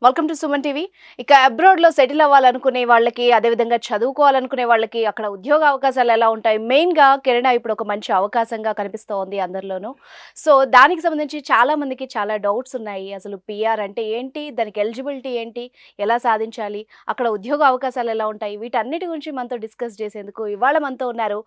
Welcome to Suman TV. ఇక అబ్రాడ్‌లో settle అవ్వాలనుకునే వాళ్ళకి, అదేవిధంగా చదువుకోవాలనుకునే వాళ్ళకి అక్కడ ఉద్యోగ అవకాశాలు ఎలా ఉంటాయి? మెయిన్‌గా కెనడా ఇప్పుడు ఒక మంచి అవకాశంగా కనిపిస్తోంది అందరిలోనూ. సో, దానికి సంబంధించి చాలా మందికి చాలా డౌట్స్ ఉన్నాయి. అసలు పీఆర్ అంటే ఏంటి? దానికి ఎలిజిబిలిటీ ఏంటి? ఎలా సాధించాలి? అక్కడ ఉద్యోగ అవకాశాలు ఎలా ఉంటాయి? వీటన్నిటి గురించి మనతో డిస్కస్ చేసేందుకు ఇవాళ మనతో ఉన్నారు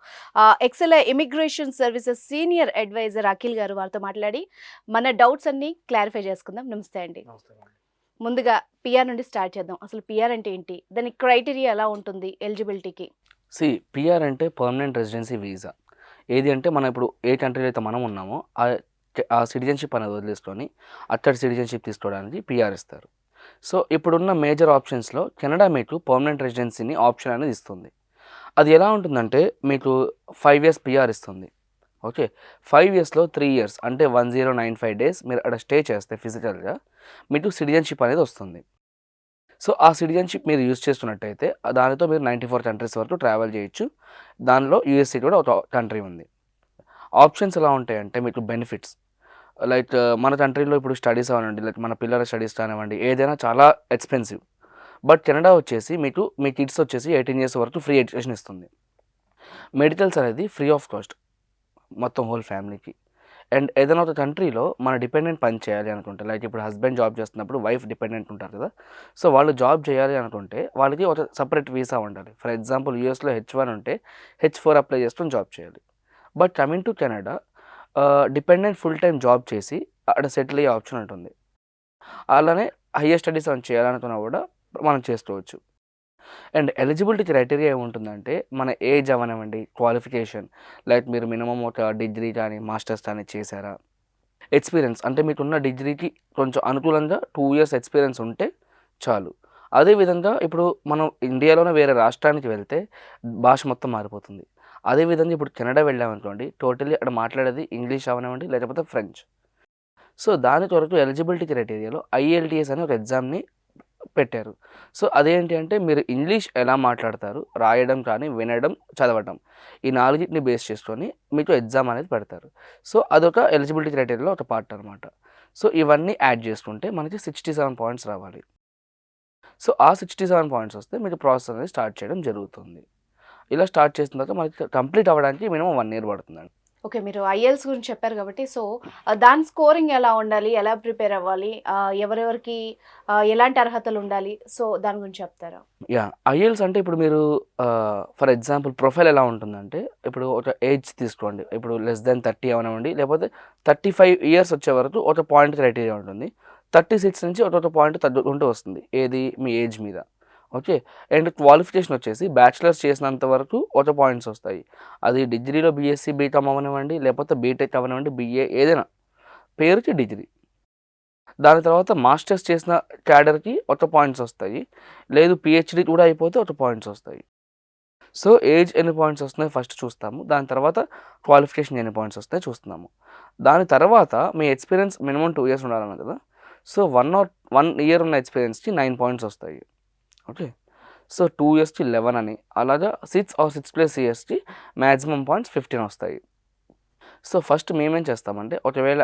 Excel immigration services senior advisor Akhil garu. వారితో మాట్లాడి మన డౌట్స్ అన్నీ క్లారిఫై చేసుకుందాం. నమస్తే అండి. నమస్తే మేడం. ముందుగా పిఆర్ నుండి స్టార్ట్ చేద్దాం. అసలు పిఆర్ అంటే ఏంటి? దాని క్రైటీరియా ఎలా ఉంటుంది ఎలిజిబిలిటీకి? పిఆర్ అంటే పర్మనెంట్ రెసిడెన్సీ వీసా. ఏది అంటే మనం ఇప్పుడు ఏ కంట్రీలో అయితే మనం ఉన్నామో ఆ సిటిజన్‌షిప్ అనేది వదిలేసుకొని అక్కడి సిటిజన్‌షిప్ తీసుకోవడానికి పిఆర్ ఇస్తారు. సో, ఇప్పుడున్న మేజర్ ఆప్షన్స్‌లో కెనడా మీకు పర్మనెంట్ రెసిడెన్సీని ఆప్షన్ అనేది ఇస్తుంది. అది ఎలా ఉంటుందంటే మీకు 5 ఇయర్స్ పిఆర్ ఇస్తుంది. ఓకే. 5 ఇయర్స్‌లో 3 ఇయర్స్ అంటే 1095 డేస్ మీరు అక్కడ స్టే చేస్తే ఫిజికల్‌గా మీకు సిటిజన్‌షిప్ అనేది వస్తుంది. సో, ఆ సిటిజన్‌షిప్ మీరు యూజ్ చేస్తున్నట్టయితే దానితో మీరు 94 కంట్రీస్ వరకు ట్రావెల్ చేయొచ్చు. దానిలో యూఎస్ఏ కూడా ఒక కంట్రీ ఉంది. ఆప్షన్స్ ఎలా ఉంటాయంటే మీకు బెనిఫిట్స్ లైక్ మన కంట్రీలో ఇప్పుడు స్టడీస్ అవ్వనండి, లైక్ మన పిల్లల స్టడీస్ కానివ్వండి, ఏదైనా చాలా ఎక్స్‌పెన్సివ్. బట్ కెనడా వచ్చేసి మీకు మీ కిడ్స్ వచ్చేసి 18 ఇయర్స్ వరకు ఫ్రీ ఎడ్యుకేషన్ ఇస్తుంది. మెడికల్స్ అనేది ఫ్రీ ఆఫ్ కాస్ట్ మొత్తం హోల్ ఫ్యామిలీకి. అండ్ ఏదైనా ఒక కంట్రీలో మన డిపెండెంట్ పని చేయాలి అనుకుంటే, లైక్ ఇప్పుడు హస్బెండ్ జాబ్ చేస్తున్నప్పుడు వైఫ్ డిపెండెంట్ ఉంటారు కదా. సో, వాళ్ళు జాబ్ చేయాలి అనుకుంటే వాళ్ళకి ఒక సెపరేట్ వీసా ఉండాలి. ఫర్ ఎగ్జాంపుల్ యూఎస్‌లో H1 ఉంటే H4 అప్లై చేసుకొని జాబ్ చేయాలి. But coming to Canada dependent full time job చేసి అక్కడ సెటిల్ అయ్యే ఆప్షన్ ఉంటుంది. అలానే హైయర్ స్టడీస్ ఏమైనా చేయాలనుకున్నా కూడా మనం చేసుకోవచ్చు. అండ్ ఎలిజిబిలిటీ క్రైటీరియా ఏముంటుందంటే మన ఏజ్ అవ్వనివ్వండి, క్వాలిఫికేషన్, లైక్ మీరు మినిమమ్ ఒక డిగ్రీ కానీ మాస్టర్స్ కానీ చేశారా, ఎక్స్పీరియన్స్ అంటే మీకున్న డిగ్రీకి కొంచెం అనుకూలంగా 2 ఇయర్స్ ఎక్స్పీరియన్స్ ఉంటే చాలు. అదేవిధంగా ఇప్పుడు మనం ఇండియాలోనే వేరే రాష్ట్రానికి వెళ్తే భాష మొత్తం మారిపోతుంది. అదేవిధంగా ఇప్పుడు కెనడా వెళ్ళామనుకోండి, టోటల్లీ అక్కడ మాట్లాడేది ఇంగ్లీష్ అవ్వనివ్వండి లేకపోతే ఫ్రెంచ్. సో, దాని కొరకు ఎలిజిబిలిటీ క్రైటీరియాలో ఐఎల్టీఎస్ అనే ఒక ఎగ్జామ్‌ని పెట్టారు. సో, అదేంటి అంటే మీరు ఇంగ్లీష్ ఎలా మాట్లాడతారు, రాయడం కానీ, వినడం, చదవటం. ఈ నాలుగిటిని బేస్ చేసుకొని మీకు ఎగ్జామ్ అనేది పెడతారు. సో, అదొక ఎలిజిబిలిటీ క్రైటీరియాలో ఒక పార్ట్ అనమాట. సో, ఇవన్నీ యాడ్ చేసుకుంటే మనకి 67 పాయింట్స్ రావాలి. సో, ఆ 67 పాయింట్స్ వస్తే మీకు ప్రాసెస్ అనేది స్టార్ట్ చేయడం జరుగుతుంది. ఇలా స్టార్ట్ చేసిన తర్వాత మనకి కంప్లీట్ అవ్వడానికి మినిమమ్ 1 ఇయర్ పడుతుందండి. ఓకే. మీరు ఐఎల్స్ గురించి చెప్పారు కాబట్టి సో, దాని స్కోరింగ్ ఎలా ఉండాలి? ఎలా ప్రిపేర్ అవ్వాలి? ఎవరెవరికి ఎలాంటి అర్హతలు ఉండాలి? సో, దాని గురించి చెప్తారా? ఐఎల్స్ అంటే ఇప్పుడు మీరు ఫర్ ఎగ్జాంపుల్ ప్రొఫైల్ ఎలా ఉంటుందంటే, ఇప్పుడు ఒక ఏజ్ తీసుకోండి. ఇప్పుడు లెస్ దెన్ 30 అవనివ్వండి, లేకపోతే 35 ఇయర్స్ వచ్చే వరకు ఒక పాయింట్ క్రైటీరియా ఉంటుంది. 36 నుంచి ఒక్కొక్క పాయింట్ తగ్గుకుంటూ వస్తుంది. ఏది మీ ఏజ్ మీద. ఓకే. అండ్ క్వాలిఫికేషన్ వచ్చేసి బ్యాచిలర్స్ చేసినంత వరకు ఒక పాయింట్స్ వస్తాయి. అది డిగ్రీలో బీఎస్సీ, బీకామ్ అవ్వనివ్వండి, లేకపోతే బీటెక్ అవ్వనివ్వండి, బీఏ ఏదైనా పేరుకి డిగ్రీ. దాని తర్వాత మాస్టర్స్ చేసిన క్యాడర్‌కి ఒక పాయింట్స్ వస్తాయి. లేదు పీహెచ్‌డీ కూడా అయిపోతే ఒక పాయింట్స్ వస్తాయి. సో, ఏజ్ ఎన్ని పాయింట్స్ వస్తున్నాయో ఫస్ట్ చూస్తాము. దాని తర్వాత క్వాలిఫికేషన్ ఎన్ని పాయింట్స్ వస్తాయో చూస్తున్నాము. దాని తర్వాత మీ ఎక్స్‌పీరియన్స్ మినిమమ్ 2 ఇయర్స్ ఉండాలన్నారు కదా. సో, 1 ఇయర్ ఉన్న ఎక్స్‌పీరియన్స్‌కి 9 పాయింట్స్ వస్తాయి. ఓకే. సో, 2 ఇయర్స్‌కి 11 అని, అలాగా 6 ఇయర్స్‌కి మాక్సిమం పాయింట్స్ 15 వస్తాయి. సో, ఫస్ట్ మేమేం చేస్తామంటే ఒకవేళ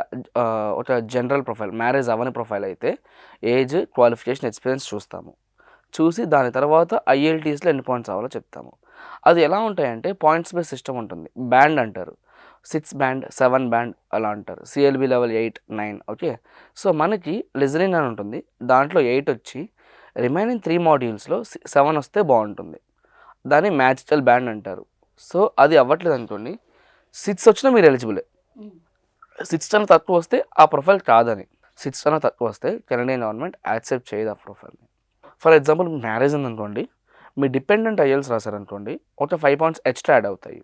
ఒక జనరల్ ప్రొఫైల్, మ్యారేజ్ అవ్వని ప్రొఫైల్ అయితే ఏజ్, క్వాలిఫికేషన్, ఎక్స్‌పీరియన్స్ చూస్తాము. చూసి దాని తర్వాత ఐఎల్టీఎస్‌లో ఎన్ని పాయింట్స్ రావాలో చెప్తాము. అది ఎలా ఉంటాయంటే పాయింట్స్ బేస్ సిస్టమ్ ఉంటుంది. బ్యాండ్ అంటారు. 6 బ్యాండ్, 7 బ్యాండ్ అలా అంటారు. సిఎల్‌బి లెవెల్ 8, 9 ఓకే. సో, మనకి లిజనింగ్ అని ఉంటుంది. దాంట్లో 8 వచ్చి రిమైనింగ్ 3 మాడ్యూల్స్‌లో 7 వస్తే బావుంటుంది. దాన్ని మ్యాజికల్ బ్యాండ్ అంటారు. సో, అది అవ్వట్లేదనుకోండి, 6 వచ్చినా మీరు ఎలిజిబులే. హ్మ్. 6 కన్నా తక్కువ వస్తే ఆ ప్రొఫైల్ కాదని. 6 కన్నా తక్కువ వస్తే కెనడియన్ గవర్నమెంట్ యాక్సెప్ట్ చేయదు ఆ ప్రొఫైల్‌ని. ఫర్ ఎగ్జాంపుల్ మ్యారేజ్ ఉందనుకోండి, మీ డిపెండెంట్ ఐఎల్స్ రాశారనుకోండి, ఒక 5 పాయింట్స్ ఎక్స్ట్రా యాడ్ అవుతాయి.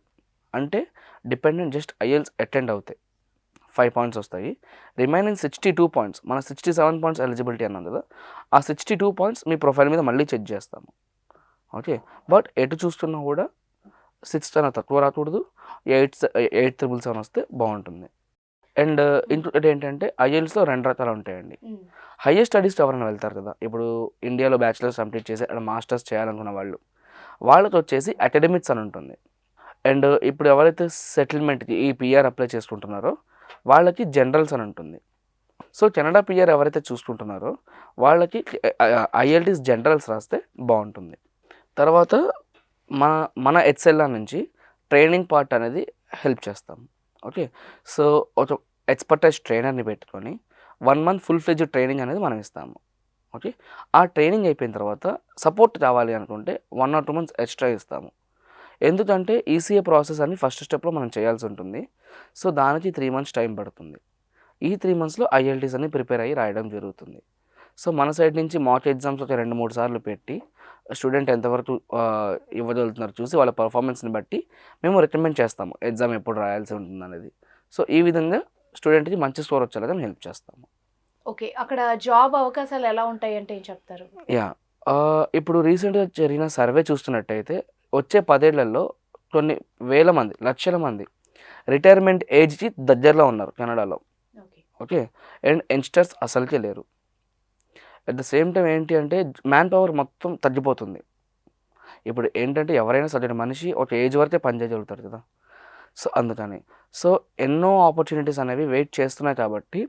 అంటే డిపెండెంట్ జస్ట్ ఐఎల్స్ అటెండ్ అవుతాయి. 5 పాయింట్స్ వస్తాయి. రిమైనింగ్ 62 పాయింట్స్, మన 67 పాయింట్స్ ఎలిజిబిలిటీ అన్నాం కదా, ఆ 62 పాయింట్స్ మీ ప్రొఫైల్ మీద మళ్ళీ చెక్ చేస్తాము. ఓకే. బట్ ఎటు చూస్తున్నా కూడా 6 కన్నా తక్కువ రాకూడదు. 8,777 వస్తే బాగుంటుంది. అండ్ ఇంకొకటి ఏంటంటే ఐఎల్స్‌లో 2 రకాలు ఉంటాయండి. హ్మ్. హైయర్ స్టడీస్‌కి ఎవరైనా వెళ్తారు కదా, ఇప్పుడు ఇండియాలో బ్యాచిలర్స్ కంప్లీట్ చేసి అక్కడ మాస్టర్స్ చేయాలనుకున్న వాళ్ళు, వాళ్ళకొచ్చేసి అకాడమిక్స్ అని ఉంటుంది. అండ్ ఇప్పుడు ఎవరైతే సెటిల్మెంట్‌కి ఈ పీఆర్ అప్లై చేసుకుంటున్నారో వాళ్ళకి జనరల్స్ అని ఉంటుంది. సో కెనడా పిఆర్ ఎవరైతే చూసుకుంటున్నారో వాళ్ళకి ఐఎల్టీఎస్ జనరల్స్ రాస్తే బాగుంటుంది. తర్వాత మన మన హెచ్ఎల్ఆ నుంచి ట్రైనింగ్ పార్ట్ అనేది హెల్ప్ చేస్తాం. ఓకే, సో ఒక ఎక్స్పర్టైజ్ ట్రైనర్ని పెట్టుకొని 1 మంత్ ఫుల్ ఫ్లెడ్జ్ ట్రైనింగ్ అనేది మనం ఇస్తాము. ఓకే, ఆ ట్రైనింగ్ అయిపోయిన తర్వాత సపోర్ట్ కావాలి అనుకుంటే 1 or 2 months ఎక్స్ట్రా ఇస్తాము. ఎందుకంటే ఈసీఏ ప్రాసెస్ అని ఫస్ట్ స్టెప్లో మనం చేయాల్సి ఉంటుంది. సో దానికి 3 months టైం పడుతుంది. ఈ 3 monthsలో ఐఎల్టీఎస్ అని ప్రిపేర్ అయ్యి రాయడం జరుగుతుంది. సో మన సైడ్ నుంచి మాక్ ఎగ్జామ్స్ ఒక 2-3 సార్లు పెట్టి స్టూడెంట్ ఎంతవరకు ఇవ్వగలుగుతున్నారు చూసి వాళ్ళ పర్ఫార్మెన్స్ని బట్టి మేము రికమెండ్ చేస్తాము ఎగ్జామ్ ఎప్పుడు రాయాల్సి ఉంటుంది అనేది. సో ఈ విధంగా స్టూడెంట్కి మంచి స్కోర్ వచ్చేలాగా మేము హెల్ప్ చేస్తాము. ఓకే, అక్కడ జాబ్ అవకాశాలు ఎలా ఉంటాయి అంటే ఏం చెప్తారు? యా, ఇప్పుడు రీసెంట్గా జరిగిన సర్వే చూస్తున్నట్టయితే వచ్చే 10 ఏళ్లలో కొన్ని వేల మంది, లక్షల మంది రిటైర్మెంట్ ఏజ్కి దగ్గరలో ఉన్నారు కెనడాలో. ఓకే, అండ్ యంగ్స్టర్స్ అసలుకే లేరు. అట్ ద సేమ్ టైం ఏంటి అంటే మ్యాన్ పవర్ మొత్తం తగ్గిపోతుంది. ఇప్పుడు ఏంటంటే ఎవరైనా సరే మనిషి ఒక ఏజ్ వరకే పని చేయగలుగుతారు కదా. సో అందుకని ఎన్నో ఆపర్చునిటీస్ అనేవి వెయిట్ చేస్తున్నాయి కాబట్టి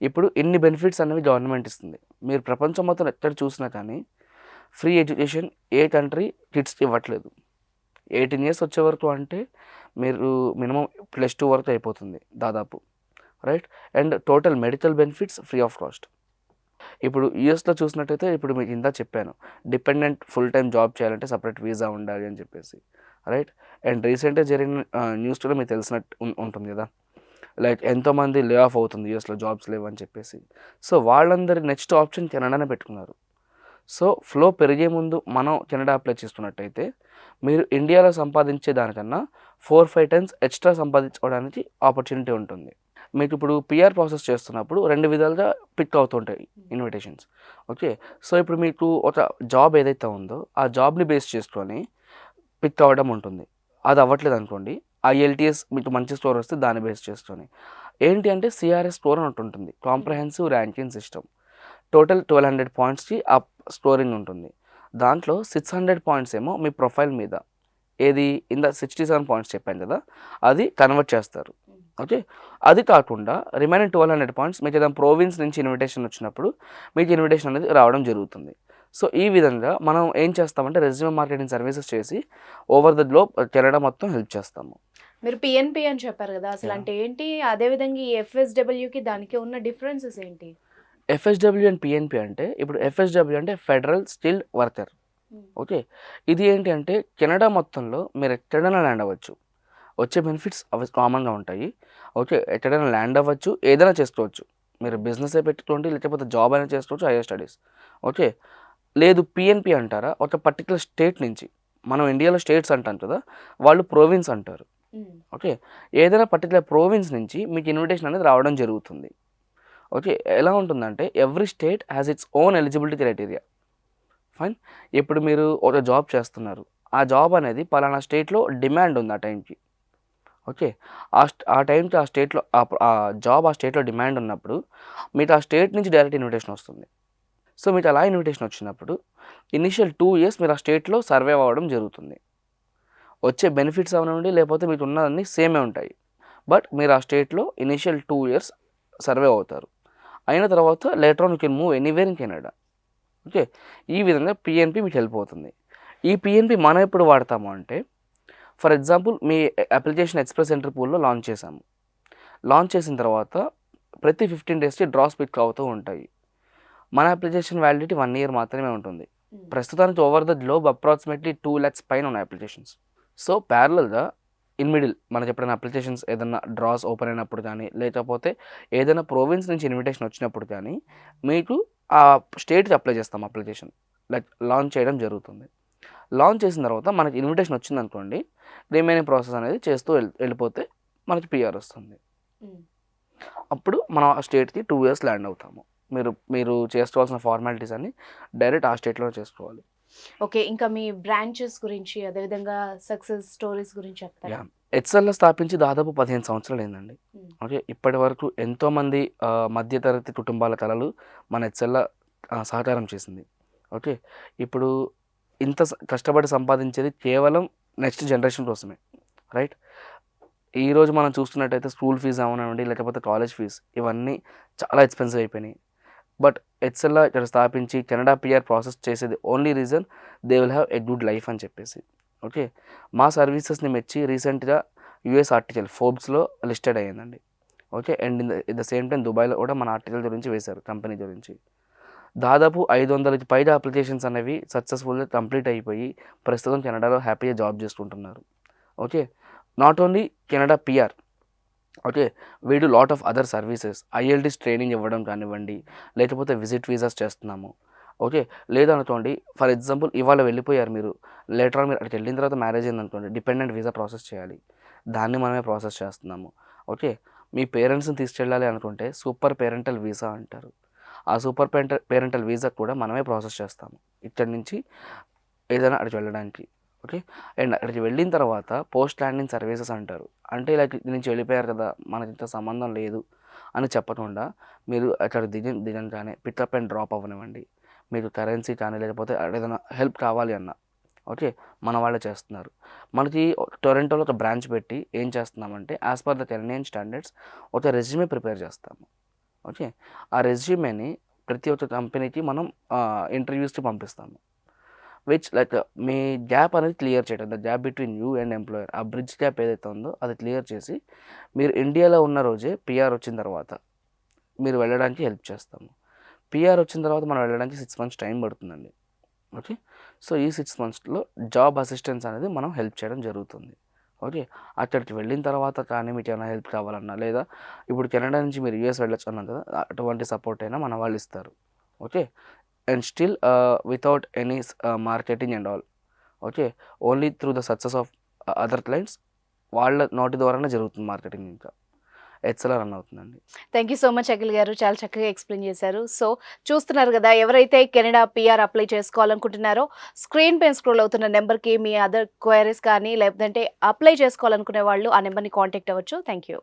ఇప్పుడు ఇన్ని బెనిఫిట్స్ అనేవి గవర్నమెంట్ ఇస్తుంది. మీరు ప్రపంచం మొత్తం ఎక్కడ చూసినా కానీ ఫ్రీ ఎడ్యుకేషన్ ఏ కంట్రీ కిడ్స్కి ఇవ్వట్లేదు. 18 years వచ్చే వరకు అంటే మీరు మినిమం +2 వరకు అయిపోతుంది దాదాపు, right? And total medical benefits free of cost. ఇప్పుడు యూఎస్లో చూసినట్టయితే ఇప్పుడు మీకు ఇందా చెప్పాను, డిపెండెంట్ ఫుల్ టైం జాబ్ చేయాలంటే సపరేట్ వీసా ఉండాలి అని చెప్పేసి, రైట్? అండ్ రీసెంట్గా జరిగిన న్యూస్ కూడా మీకు తెలిసినట్టు ఉంటుంది కదా, లైక్ ఎంతోమంది లే ఆఫ్ అవుతుంది యూఎస్లో, జాబ్స్ లేవు అని చెప్పేసి. సో వాళ్ళందరి నెక్స్ట్ ఆప్షన్ కెనడానే పెట్టుకున్నారు. సో ఫ్లో పెరిగే ముందు మనం కెనడా అప్లై చేస్తున్నట్టయితే మీరు ఇండియాలో సంపాదించే దానికన్నా 4-5 times ఎక్స్ట్రా సంపాదించుకోవడానికి ఆపర్చునిటీ ఉంటుంది. మీకు ఇప్పుడు పిఆర్ ప్రాసెస్ చేస్తున్నప్పుడు 2 విధాలుగా పిక్ అవుతుంటాయి ఇన్విటేషన్స్. ఓకే, సో ఇప్పుడు మీకు ఒక జాబ్ ఏదైతే ఉందో ఆ జాబ్ని బేస్ చేసుకొని పిక్ అవ్వడం ఉంటుంది. అది అవ్వట్లేదు అనుకోండి, ఐఎల్టీఎస్ మీకు మంచి స్కోర్ వస్తే దాన్ని బేస్ చేసుకొని ఏంటి అంటే సిఆర్ఎస్ స్కోర్ అని ఉంటుంది, కాంప్రహెన్సివ్ ర్యాంకింగ్ సిస్టమ్. టోటల్ 1200 pointsకి ఆ స్కోరింగ్ ఉంటుంది. దాంట్లో 600 points ఏమో మీ ప్రొఫైల్ మీద, ఏది ఇందా 67 points చెప్పాను కదా, అది కన్వర్ట్ చేస్తారు. ఓకే, అది కాకుండా రిమైనింగ్ 1200 points మీకు ఏదైనా ప్రోవిన్స్ నుంచి ఇన్విటేషన్ వచ్చినప్పుడు మీకు ఇన్విటేషన్ అనేది రావడం జరుగుతుంది. సో ఈ విధంగా మనం ఏం చేస్తామంటే రెజ్యూమ్ మార్కెటింగ్ సర్వీసెస్ చేసి ఓవర్ ద గ్లోబ్ కెనడా మొత్తం హెల్ప్ చేస్తాము. మీరు పిఎన్పి అని చెప్పారు కదా, అసలు అంటే ఏంటి? అదేవిధంగా ఈ ఎఫ్ఎస్డబ్ల్యూకి దానికి ఉన్న డిఫరెన్సెస్ ఏంటి? ఎఫ్ఎస్డబ్ల్యూ అండ్ పిఎన్పి అంటే, ఇప్పుడు ఎఫ్ఎస్డబ్ల్యూ అంటే ఫెడరల్ స్కిల్డ్ వర్కర్. ఓకే, ఇది ఏంటి అంటే కెనడా మొత్తంలో మీరు ఎక్కడైనా ల్యాండ్ అవ్వచ్చు, వచ్చే బెనిఫిట్స్ అవి కామన్గా ఉంటాయి. ఓకే, ఎక్కడైనా ల్యాండ్ అవ్వచ్చు, ఏదైనా చేసుకోవచ్చు, మీరు బిజినెస్ పెట్టుకోండి, లేకపోతే జాబ్ అయినా చేసుకోవచ్చు, హైయర్ స్టడీస్. ఓకే, లేదు పిఎన్పి అంటారా, ఒక పర్టికులర్ స్టేట్ నుంచి, మనం ఇండియాలో స్టేట్స్ అంటాం కదా, వాళ్ళు ప్రోవిన్స్ అంటారు. ఓకే, ఏదైనా పర్టికులర్ ప్రోవిన్స్ నుంచి మీకు ఇన్విటేషన్ అనేది రావడం జరుగుతుంది. ఓకే, ఎలా ఉంటుందంటే every state has its own eligibility criteria. Fine, ఇప్పుడు మీరు ఒక జాబ్ చేస్తున్నారు, ఆ జాబ్ అనేది పలానా స్టేట్లో డిమాండ్ ఉంది ఆ టైంకి. ఓకే, ఆ టైంకి ఆ స్టేట్లో ఆ జాబ్ ఆ స్టేట్లో డిమాండ్ ఉన్నప్పుడు మీకు ఆ స్టేట్ నుంచి డైరెక్ట్ ఇన్విటేషన్ వస్తుంది. సో మీకు అలా ఇన్విటేషన్ వచ్చినప్పుడు ఇనిషియల్ 2 years మీరు ఆ స్టేట్లో సర్వైవ్ అవ్వడం జరుగుతుంది. వచ్చే బెనిఫిట్స్ అవనండి లేకపోతే మీకు ఉన్నవన్నీ సేమే ఉంటాయి, బట్ మీరు ఆ స్టేట్లో ఇనిషియల్ 2 years సర్వైవ్ అవుతారు. అయిన తర్వాత later on you can move anywhere in Canada. Okay, ఈ విధంగా పిఎన్పి మీకు హెల్ప్ అవుతుంది. ఈ పిఎన్పి మనం ఎప్పుడు వాడతాము అంటే, ఫర్ ఎగ్జాంపుల్ మీ అప్లికేషన్ ఎక్స్ప్రెస్ ఎంట్రీ పూల్లో లాంచ్ చేసాము. లాంచ్ చేసిన తర్వాత ప్రతి 15 daysకి డ్రాస్ పిక్ అవుతూ ఉంటాయి. మన అప్లికేషన్ వ్యాలిడిటీ 1 year మాత్రమే ఉంటుంది. ప్రస్తుతానికి over the globe approximately 2 lakhs పైన ఉన్నాయి అప్లికేషన్స్. సో ప్యారలల్గా ఇన్ మిడిల్ మనకి ఎప్పుడైనా అప్లికేషన్స్ ఏదైనా డ్రాస్ ఓపెన్ అయినప్పుడు కానీ, లేకపోతే ఏదైనా ప్రోవిన్స్ నుంచి ఇన్విటేషన్ వచ్చినప్పుడు కానీ మీకు ఆ స్టేట్కి అప్లై చేస్తాం అప్లికేషన్, లైక్ లాంచ్ చేయడం జరుగుతుంది. లాంచ్ చేసిన తర్వాత మనకి ఇన్విటేషన్ వచ్చింది అనుకోండి, రిమైనింగ్ ప్రాసెస్ అనేది చేస్తూ వెళ్ళిపోతే మనకి పిఆర్ వస్తుంది. అప్పుడు మనం ఆ స్టేట్కి 2 years ల్యాండ్ అవుతాము. మీరు చేసుకోవాల్సిన ఫార్మాలిటీస్ అన్ని డైరెక్ట్ ఆ స్టేట్లో చేసుకోవాలి. ఓకే, ఇంకా మీ బ్రాంచెస్ గురించి అదేవిధంగా సక్సెస్ స్టోరీస్ గురించి చెప్తారా? ఎక్సెల్లా స్థాపించి దాదాపు 15 సంవత్సరాలు అయిందండి. ఓకే, ఇప్పటి వరకు ఎంతోమంది మధ్యతరగతి కుటుంబాల కలలు మన ఎక్సెల్లా సహకారం చేసింది. ఓకే, ఇప్పుడు ఇంత కష్టపడి సంపాదించేది కేవలం నెక్స్ట్ జనరేషన్ కోసమే, రైట్? ఈరోజు మనం చూస్తున్నట్టయితే స్కూల్ ఫీజు అవనివ్వండి, లేకపోతే కాలేజ్ ఫీజ్ ఇవన్నీ చాలా ఎక్స్‌పెన్సివ్ అయిపోయినాయి. బట్ ఎక్సెల్లా ఇక్కడ స్థాపించి కెనడా పీఆర్ ప్రాసెస్ చేసేది only reason they will have a good life అని చెప్పేసి. ఓకే. మా సర్వీసెస్‌ని మెచ్చి రీసెంట్‌గా యూఎస్ ఆర్టికల్ ఫోర్బ్స్‌లో లిస్టెడ్ అయ్యిందండి. Okay. And in the same time దుబాయ్‌లో కూడా మన ఆర్టికల్ గురించి వేశారు కంపెనీ గురించి. దాదాపు 500కి పైగా అప్లికేషన్స్ అనేవి సక్సెస్‌ఫుల్‌గా కంప్లీట్ అయిపోయి ప్రస్తుతం కెనడాలో హ్యాపీగా జాబ్ చేసుకుంటున్నారు. Okay. Not only Canada PR. Okay. We do lot of other services. IELTS training ఇవ్వడం కానివ్వండి, లేకపోతే విజిట్ వీసాస్ చేస్తున్నాము. ఓకే. లేదనుకోండి ఫర్ ఎగ్జాంపుల్ ఇవాళ వెళ్ళిపోయారు మీరు. లేటర్ ఆన్ మీరు అక్కడికి వెళ్ళిన తర్వాత మ్యారేజ్ అయిందనుకోండి డిపెండెంట్ వీసా ప్రాసెస్ చేయాలి. దాన్ని మనమే ప్రాసెస్ చేస్తున్నాము. ఓకే. మీ పేరెంట్స్‌ని తీసుకెళ్ళాలి అనుకుంటే సూపర్ పేరెంటల్ వీసా అంటారు. ఆ సూపర్ పేరెంటల్ వీసా కూడా మనమే ప్రాసెస్ చేస్తాము. ఇక్కడి నుంచి ఏదైనా అక్కడికి వెళ్ళడానికి. ఓకే. అండ్ అక్కడికి వెళ్ళిన తర్వాత పోస్ట్ ల్యాండింగ్ సర్వీసెస్ అంటారు. అంటే లైక్ ఇక్కడి నుంచి వెళ్ళిపోయారు కదా! మనకింక సంబంధం లేదు అని చెప్పకుండా మీరు అక్కడ దిగంగానే పికప్ అండ్ డ్రాప్ అవ్వనివ్వండి. మీకు కరెన్సీ కానీ లేకపోతే ఏదైనా హెల్ప్ కావాలి అన్నా ఓకే. మన వాళ్ళే చేస్తున్నారు. మనకి టొరంటోలో ఒక బ్రాంచ్ పెట్టి ఏం చేస్తున్నామంటే as per the Canadian standards ఒక రెజ్యూమే ప్రిపేర్ చేస్తాము. ఓకే. ఆ రెజ్యూమేని ప్రతి ఒక్క కంపెనీకి మనం ఇంటర్వ్యూస్‌కి పంపిస్తాము. విచ్ లైక్ మీ గ్యాప్ అనేది క్లియర్ చేయడం. The gap between you and employer. ఆ బ్రిడ్జ్ గ్యాప్ ఏదైతే ఉందో అది క్లియర్ చేసి మీరు ఇండియాలో ఉన్న రోజే పీఆర్ వచ్చిన తర్వాత మీరు వెళ్ళడానికి హెల్ప్ చేస్తాము. పీఆర్ వచ్చిన తర్వాత మనం వెళ్ళడానికి 6 మంత్స్ టైం పడుతుందండి. ఓకే. సో, ఈ 6 మంత్స్‌లో జాబ్ అసిస్టెన్స్ అనేది మనం హెల్ప్ చేయడం జరుగుతుంది. ఓకే. అక్కడికి వెళ్ళిన తర్వాత కానీ మీకేమైనా హెల్ప్ కావాలన్నా లేదా ఇప్పుడు కెనడా నుంచి మీరు యూఎస్ వెళ్ళొచ్చు అన్నారు కదా! అటువంటి సపోర్ట్ అయినా మన వాళ్ళు ఇస్తారు. Okay. And still without any marketing and all. Okay. Only through the success of other clients వాళ్ళ నోటి ద్వారానే జరుగుతుంది మార్కెటింగ్ ఇంకా. ఎక్సెల్ రన్ అవుతుందండి. Thank you so much Akhil గారు. చాలా చక్కగా ఎక్స్‌ప్లెయిన్ చేశారు. సో, చూస్తున్నారు గదా! ఎవరైతే కెనడా పీఆర్ అప్లై చేసుకోవాలనుకుంటున్నారో స్క్రీన్ పైన స్క్రోల్ అవుతున్న నంబర్‌కి మీ అదర్ క్వైరీస్ కానీ లేదంటే అప్లై చేసుకోవాలనుకునే వాళ్ళు ఆ నంబర్‌ని కాంటాక్ట్ అవ్వచ్చు. Thank you.